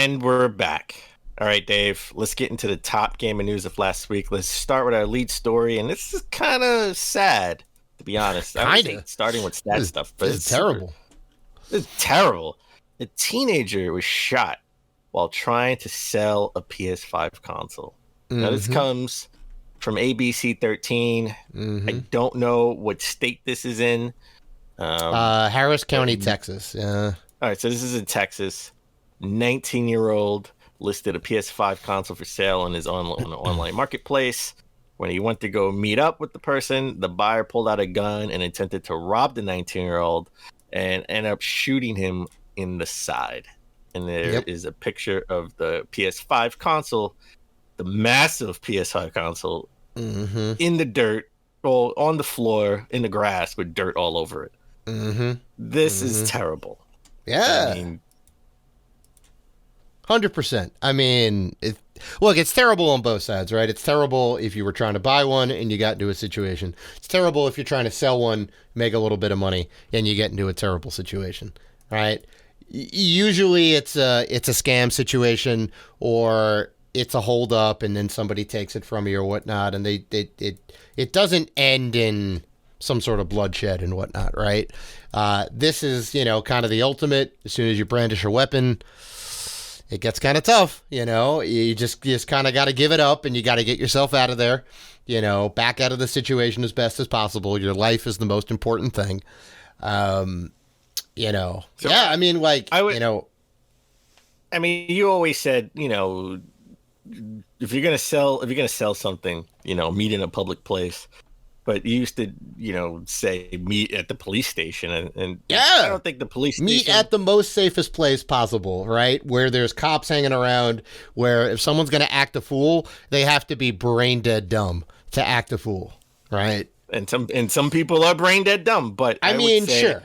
And we're back. All right, Dave, let's get into the top game of news of last week. Let's start with our lead story. And this is kind of sad, to be honest. I always hate starting with sad stuff, but it's terrible. It's terrible. A teenager was shot while trying to sell a PS5 console. Now, this comes from ABC 13. I don't know what state this is in. Harris County, Texas. Yeah. All right, so this is in Texas. 19-year-old listed a PS5 console for sale on his online marketplace. When he went to go meet up with the person, the buyer pulled out a gun and attempted to rob the 19-year-old and ended up shooting him in the side. And there is a picture of the PS5 console, the massive PS5 console, in the dirt, or on the floor, in the grass with dirt all over it. This is terrible. Yeah. I mean, 100%. I mean, look, it's terrible on both sides, right? It's terrible if you were trying to buy one and you got into a situation. It's terrible if you're trying to sell one, make a little bit of money, and you get into a terrible situation, right? Usually it's a scam situation, or it's a hold up and then somebody takes it from you or whatnot, and it doesn't end in some sort of bloodshed and whatnot, right? This is, kind of the ultimate. As soon as you brandish a weapon, it gets kind of tough, You just kind of got to give it up, and you got to get yourself out of there, back out of the situation as best as possible. Your life is the most important thing. So yeah, I mean, I mean, you always said, if you're gonna sell something, meet in a public place. But you used to, say meet at the police station, and I don't think the police meet station... at the most safest place possible, right? Where there's cops hanging around, where if someone's going to act a fool, they have to be brain dead dumb to act a fool, right? And some people are brain dead dumb, but I mean, sure.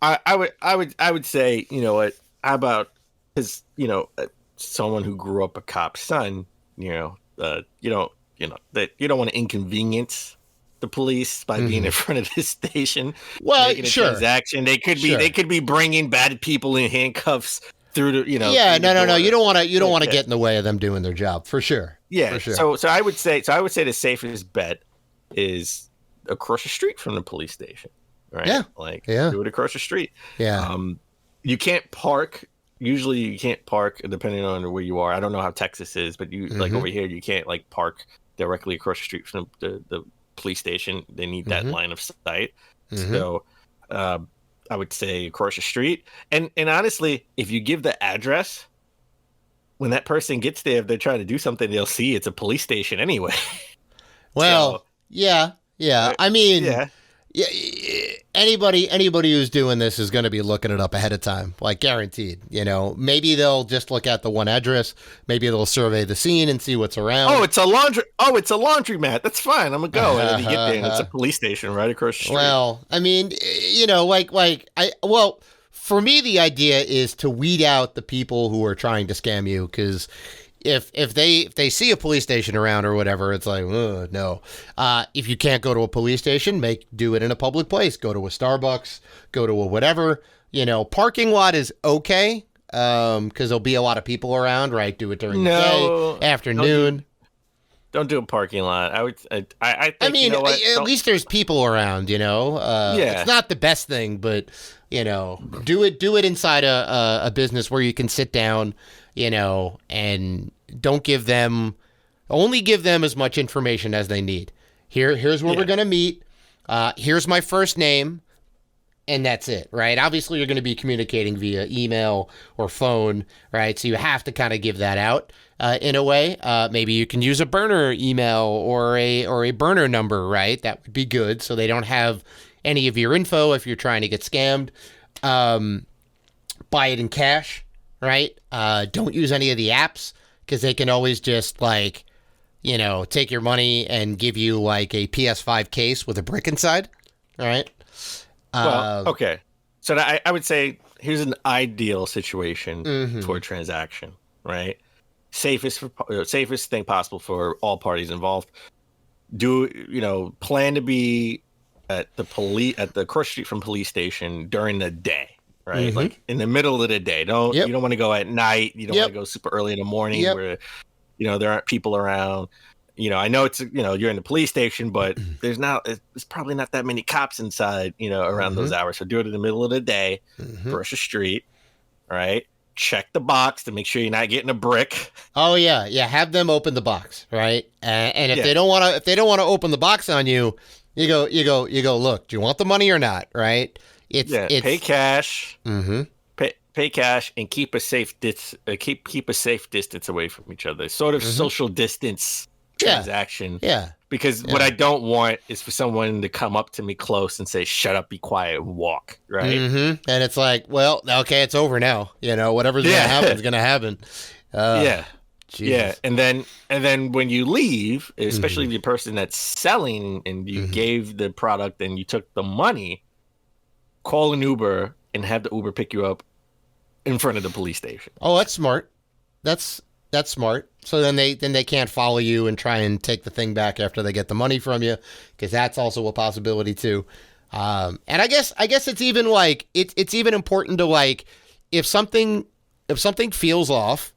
I would say, what? How about, because someone who grew up a cop's son, you don't want to inconvenience the police by being in front of this station, making a transaction. They could be bringing bad people in handcuffs through the, Yeah, no. You don't want to get in the way of them doing their job, for sure. Yeah. For sure. So I would say the safest bet is across the street from the police station, right? Yeah. Do it across the street. Yeah. You can't park. Usually you can't park depending on where you are. I don't know how Texas is, but you like over here, you can't park directly across the street from the police station. They need that line of sight. So I would say across the street. And honestly, if you give the address, when that person gets there, if they're trying to do something, they'll see it's a police station anyway. Well, yeah. I mean, yeah, anybody who's doing this is going to be looking it up ahead of time, guaranteed. Maybe they'll just look at the one address. Maybe they'll survey the scene and see what's around. It's a laundromat. That's fine. I'm gonna go. And then you get there, and it's a police station right across the street. Well, I mean, for me, the idea is to weed out the people who are trying to scam you, because if they see a police station around or whatever, it's like, no. If you can't go to a police station, do it in a public place. Go to a Starbucks, go to a whatever. Parking lot is okay, because there'll be a lot of people around, right? Do it during the day, afternoon. Don't do a parking lot. I think, I mean, at least there's people around, It's not the best thing, but, do it inside a business where you can sit down, and only give them as much information as they need. Here's where we're going to meet. Here's my first name, and that's it, right? Obviously, you're going to be communicating via email or phone, right? So you have to kind of give that out in a way. Maybe you can use a burner email or a burner number, right? That would be good, so they don't have any of your info if you're trying to get scammed. Buy it in cash. Right? Don't use any of the apps, because they can always just take your money and give you a PS5 case with a brick inside. All right. Well, okay. So I would say here's an ideal situation for a transaction, right? Safest thing possible for all parties involved. Plan to be at the cross street from police station during the day. right? Mm-hmm. Like in the middle of the day. Yep. You don't want to go at night. You don't want Yep. to go super early in the morning Yep. where there aren't people around. I know it's you're in the police station, but there's probably not that many cops inside, around Mm-hmm. those hours. So do it in the middle of the day, Mm-hmm. brush the street, right? Check the box to make sure you're not getting a brick. Oh yeah, yeah. Have them open the box, right? And if Yeah, they don't want to open the box on you, you go. Look, do you want the money or not? Right? yeah. Pay It's. cash, Mm-hmm. pay cash, and keep a safe keep a safe distance away from each other. Sort of Mm-hmm. social distance Yeah. transaction. Yeah. Because what Yeah. I don't want is for someone to come up to me close and say, "Shut up, be quiet, and walk." Right? Mm-hmm. And it's like, well, okay, it's over now. Whatever's gonna happen Yeah, is gonna happen. yeah. Yeah, Jesus. and then when you leave, especially Mm-hmm. the person that's selling and you Mm-hmm. gave the product and you took the money, call an Uber and have the Uber pick you up in front of the police station. Oh, that's smart. That's smart. So then they can't follow you and try and take the thing back after they get the money from you, because that's also a possibility too. And I guess it's even like it's even important to, like, if something feels off,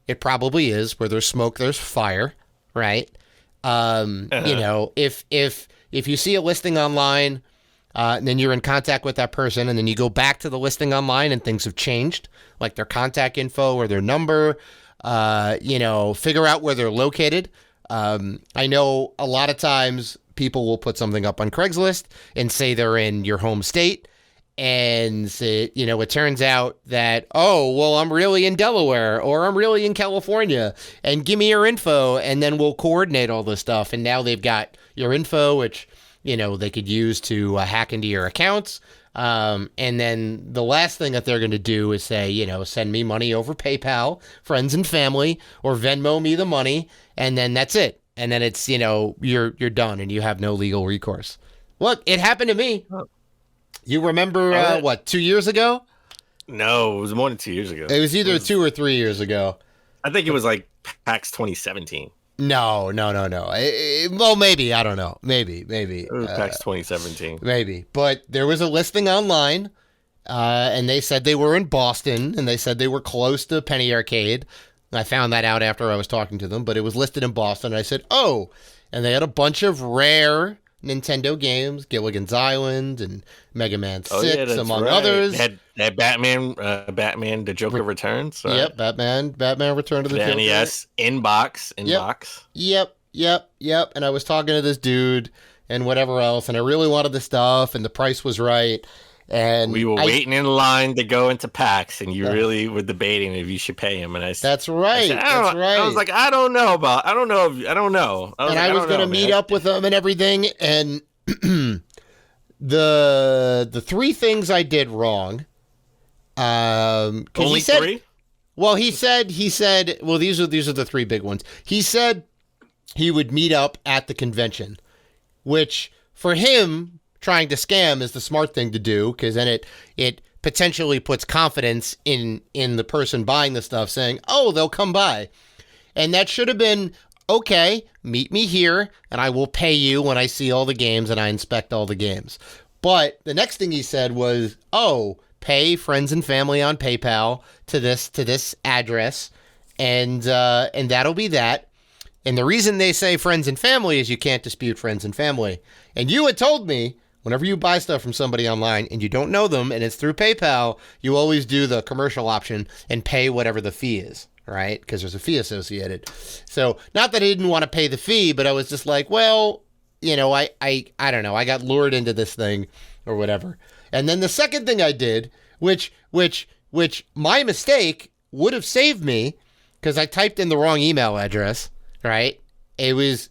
it probably is. Where there's smoke, there's fire, right? Uh-huh. If you see a listing online, and then you're in contact with that person, and then you go back to the listing online and things have changed, like their contact info or their number, figure out where they're located. I know a lot of times people will put something up on Craigslist and say they're in your home state. And it turns out that, oh, well, I'm really in Delaware or I'm really in California, and give me your info, and then we'll coordinate all this stuff. And now they've got your info, which, they could use to hack into your accounts. And then the last thing that they're going to do is say, send me money over PayPal, friends and family, or Venmo me the money. And then that's it. And then it's, you're done and you have no legal recourse. Look, it happened to me. You remember, 2 years ago? No, it was more than 2 years ago. It was either 2 or 3 years ago. I think it was like PAX 2017. No. Well, maybe. I don't know. Maybe. It was PAX 2017. Maybe. But there was a listing online, and they said they were in Boston, and they said they were close to Penny Arcade. I found that out after I was talking to them, but it was listed in Boston. And I said, oh, and they had a bunch of rare Nintendo games, Gilligan's Island and Mega Man 6, among others. They had Batman, The Joker Returns. Right? Yep, Batman Return to the Joker. NES, inbox. Yep. And I was talking to this dude and whatever else, and I really wanted the stuff, and the price was right. And we were waiting in line to go into PAX, and you really were debating if you should pay him. And that's right. That's right. I was like, I don't know. And I was going to meet up with him and everything. And the three things I did wrong. Only three? Well, he said. Well, these are the three big ones. He said he would meet up at the convention, which for him, trying to scam is the smart thing to do, because then it potentially puts confidence in the person buying the stuff, saying, oh, they'll come by. And that should have been, okay, meet me here and I will pay you when I see all the games and I inspect all the games. But the next thing he said was, oh, pay friends and family on PayPal to this address, and that'll be that. And the reason they say friends and family is you can't dispute friends and family. And you had told me, whenever you buy stuff from somebody online and you don't know them and it's through PayPal, you always do the commercial option and pay whatever the fee is, right? Because there's a fee associated. So not that I didn't want to pay the fee, but I was just like, well, I don't know. I got lured into this thing or whatever. And then the second thing I did, which my mistake would have saved me, because I typed in the wrong email address, right? It was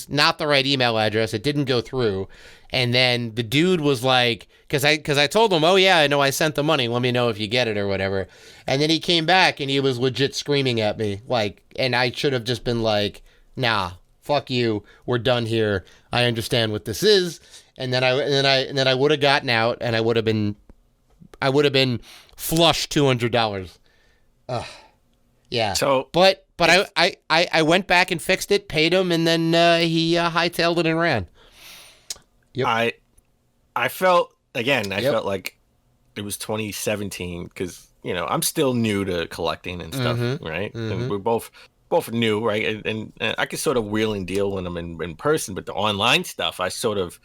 not the right email address. It didn't go through. And then the dude was like, because I told him, oh yeah, I know I sent the money. Let me know if you get it or whatever. And then he came back and he was legit screaming at me, like, and I should have just been like, nah, fuck you. We're done here. I understand what this is. And then I would have gotten out, and I would have been flush $200. Yeah. So, but I went back and fixed it, paid him, and then he hightailed it and ran. Yep. I felt like it was 2017 because I'm still new to collecting and stuff, right? And we're both new, right? And I can sort of wheel and deal when I'm in person, but the online stuff, I sort of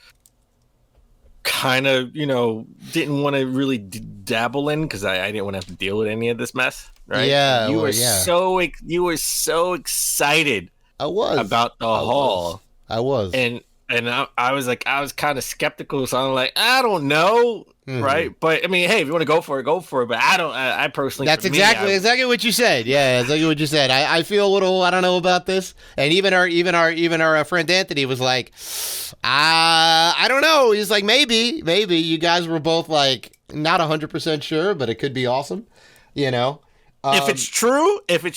kind of didn't want to really dabble in because I didn't want to have to deal with any of this mess, right? Yeah, And you well, were yeah. so excited I was. about the I was. haul, I was. and I was like, I was kind of skeptical, so I'm like, I don't know, Hmm. right? But I mean, hey, if you want to go for it, go for it. But I don't. I personally, for That's me, exactly what you said. Yeah, exactly what you said. I feel a little. I don't know about this. And even our friend Anthony was like, I don't know. He's like, maybe you guys were both like not 100% sure, but it could be awesome. You know. Um, if it's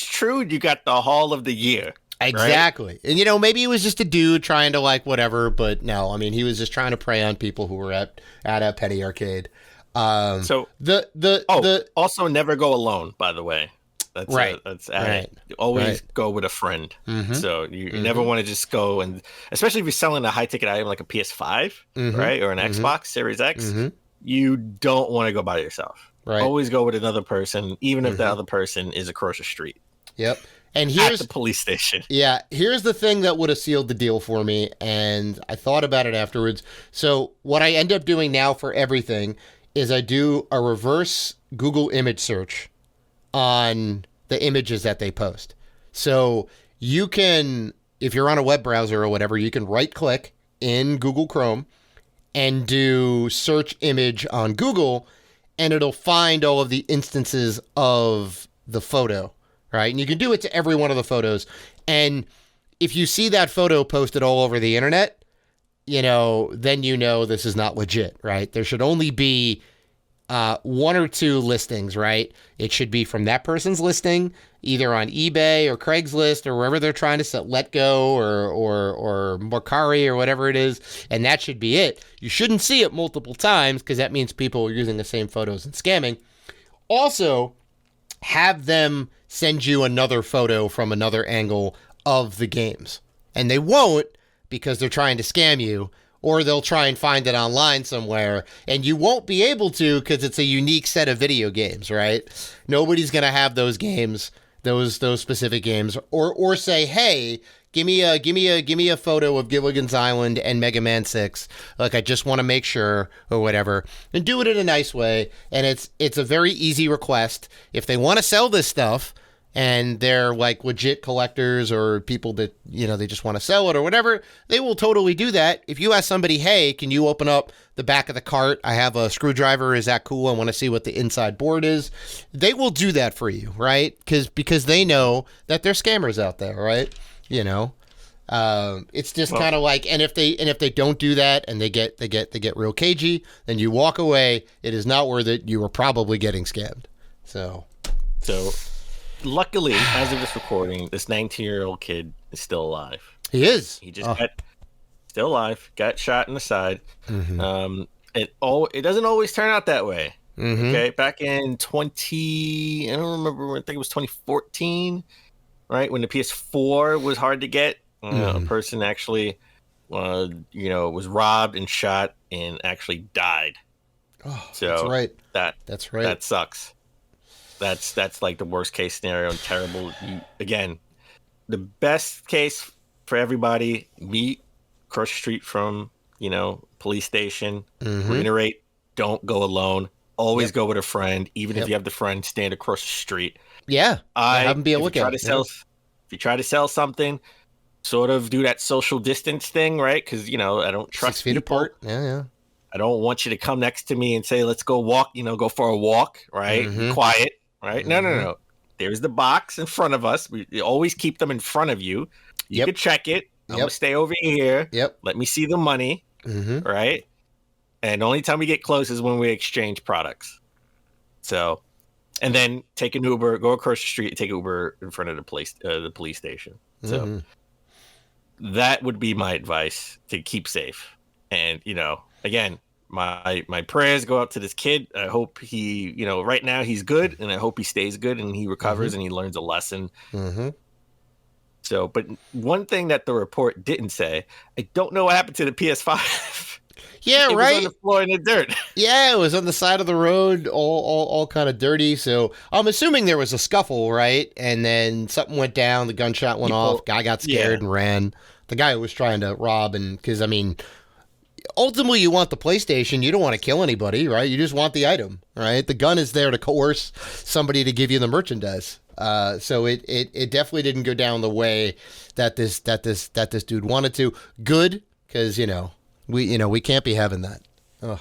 true, you got the haul of the year, right? Exactly. And maybe he was just a dude trying to like whatever, but no, I mean he was just trying to prey on people who were at a penny arcade. So, The also never go alone, by the way. right. That's added. Right. You always Right. go with a friend. Mhm. So you never Mhm. want to just go, and especially if you're selling a high ticket item like a PS5, Mhm. right? Or an Mhm. Xbox Series X, Mhm. you don't want to go by yourself. Right. Always go with another person, even if the Mhm. other person is across the street Yep. And at the here's police station. yeah, here's the thing that would have sealed the deal for me, and I thought about it afterwards. So what I end up doing now for everything is I do a reverse Google image search on the images that they post. So you can, if you're on a web browser or whatever, you can right click in Google Chrome and do search image on Google, and it'll find all of the instances of the photo, right? And you can do it to every one of the photos. And if you see that photo posted all over the internet, then this is not legit, right? There should only be one or two listings, right? It should be from that person's listing, either on eBay or Craigslist or wherever they're trying to sell Let Go or Mercari or whatever it is, and that should be it. You shouldn't see it multiple times because that means people are using the same photos and scamming. Also, have them send you another photo from another angle of the games. And they won't because they're trying to scam you, or they'll try and find it online somewhere, and you won't be able to because it's a unique set of video games, right? Nobody's going to have those games, those specific games, or say, "Hey, give me a photo of Gilligan's Island and Mega Man 6. Like I just want to make sure or whatever." And do it in a nice way, and it's a very easy request. If they want to sell this stuff and they're like legit collectors or people that they just want to sell it or whatever, they will totally do that. If you ask somebody, "Hey, can you open up the back of the cart? I have a screwdriver. Is that cool? I want to see what the inside board is." They will do that for you, right? Because they know that there's scammers out there, right? you know it's just Well, kind of like, and if they don't do that and they get real cagey, then you walk away. It is not worth it. You are probably getting scammed. So so luckily, as of this recording, this 19-year-old kid is still alive. he is. He just Oh. got still alive, got shot in the side. Mm-hmm. It doesn't always turn out that way. Mm-hmm. Okay, back in 20, I don't remember. I think it was 2014, right when the PS4 was hard to get. A Mm-hmm. person actually, was robbed and shot and actually died. Oh, that's So right. that That's right. that sucks. That's like the worst case scenario and terrible. Again, the best case for everybody: meet across the street from police station. Mm-hmm. Reiterate: don't go alone. Always Yep. go with a friend, even if Yep. you have the friend stand across the street. Yeah. Yeah. Have him be a If you try lookout. to Yeah. if you try to sell something, sort of do that social distance thing, right? Because I don't 6 trust feet people. apart. Yeah. Yeah. I don't want you to come next to me and say, "Let's go walk." Go for a walk, right? Be Mm-hmm. quiet, right? No, no, Mm-hmm. no. There's the box in front of us. We always keep them in front of you. You Yep. could check it. I'm gonna Yep. stay over here. Yep. Let me see the money, Mm-hmm. right? And the only time we get close is when we exchange products. So, and then take an Uber, go across the street, take an Uber in front of the police station. So Mm-hmm. that would be my advice to keep safe. And again, my prayers go out to this kid. I hope he, right now he's good, and I hope he stays good and he recovers and he learns a lesson. Mm-hmm. So, but one thing that the report didn't say, I don't know what happened to the PS5. Yeah, It was on right. the floor in the dirt. Yeah, it was on the side of the road, all kind of dirty. So I'm assuming there was a scuffle, right? And then something went down, the gunshot went off, People, guy got yeah, scared and ran. The guy who was trying to rob, and because I mean, ultimately you want the PlayStation, you don't want to kill anybody, right? You just want the item, right? The gun is there to coerce somebody to give you the merchandise. So it definitely didn't go down the way that this dude wanted to. Good, because we can't be having that. Ugh.